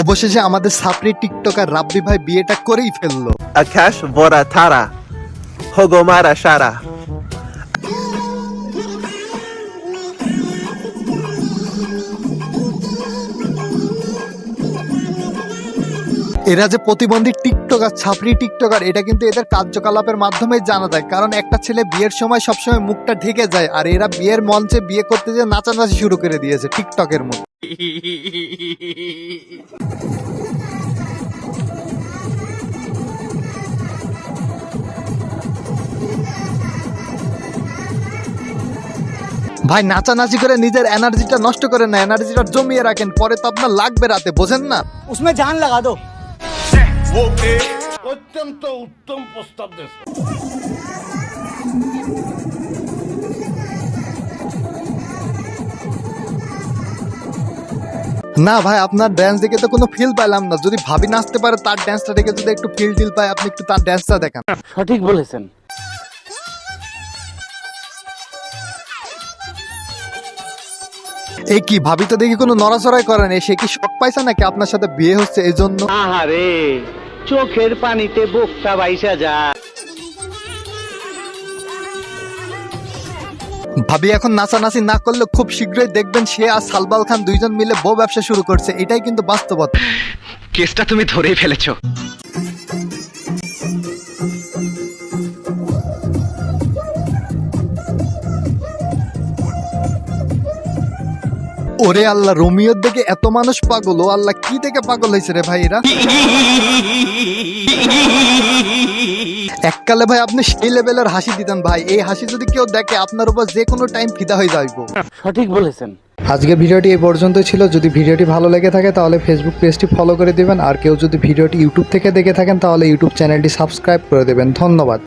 অবশেষে আমাদের সাপড়ি টিকটকার রাব্বি ভাই বিয়েটা করেই ফেললো। Akash Vora Tara Hogomara Shara. এরা যে প্রতিবন্ধী টিকটকার, ছাপড়ি টিকটকার, এটা কিন্তু এদের কার্যকলাপের মাধ্যমে জানা যায়। কারণ একটা ছেলে বিয়ের সময় সবসময় মুখটা ঢেকে যায়, আর এরা বিয়ের মঞ্চে বিয়ে করতে যে নাচানাচি শুরু করে দিয়েছে টিকটকের মতো। ভাই নাচানাচি করে নিজের এনার্জিটা নষ্ট করেন না, এনার্জিটা জমিয়ে রাখেন, পরে তো আপনার লাগবে রাতে, বোঝেন না? उसमें जान लगा दो। অত্যন্ত উত্তম প্রস্তাব দিয়েছে। না ভাই, আপনার ড্যান্স দেখে তো কোনো ফিল পাইলাম না। যদি ভাবি নাচতে পারে তার ড্যান্সটা দেখে যদি একটু ফিল টিল পায়, আপনি একটু তার ড্যান্সটা দেখান। সঠিক বলেছেন। এই কি ভাবি তো দেখি কোনো নড়াচড়াই করে না, সে কি শখ পাইছে নাকি আপনার সাথে বিয়ে হচ্ছে এই জন্য? আহারে চোখের পানিতে বুকটা বাইসা যায়। ভাবি এখন নাচানাচি না করলে খুব শীঘ্রই দেখবেন সে আর সালবাল খান দুইজন মিলে বউ ব্যবসা শুরু করছে। এটাই কিন্তু বাস্তবতা। কেসটা তুমি ধরেই ফেলেছো। ওরে আল্লাহ, রোমিওর দেখে এত মানুষ পাগল, ও আল্লাহ কি দেখে পাগল হয়েছে রে ভাই এরা। এককালে ভাই আপনি সেই লেভেলের হাসি দিতেন ভাই, এই হাসি যদি কেউ দেখে আপনার উপর যে কোনো টাইম ফিদা হয়ে যাইব। সঠিক বলেছেন। আজকের ভিডিওটি এই পর্যন্তই ছিল। যদি ভিডিওটি ভালো লেগে থাকে তাহলে ফেসবুক পেজটি ফলো করে দিবেন, আর কেউ যদি ভিডিওটি ইউটিউব থেকে দেখে থাকেন তাহলে ইউটিউব চ্যানেলটি সাবস্ক্রাইব করে দেবেন। ধন্যবাদ।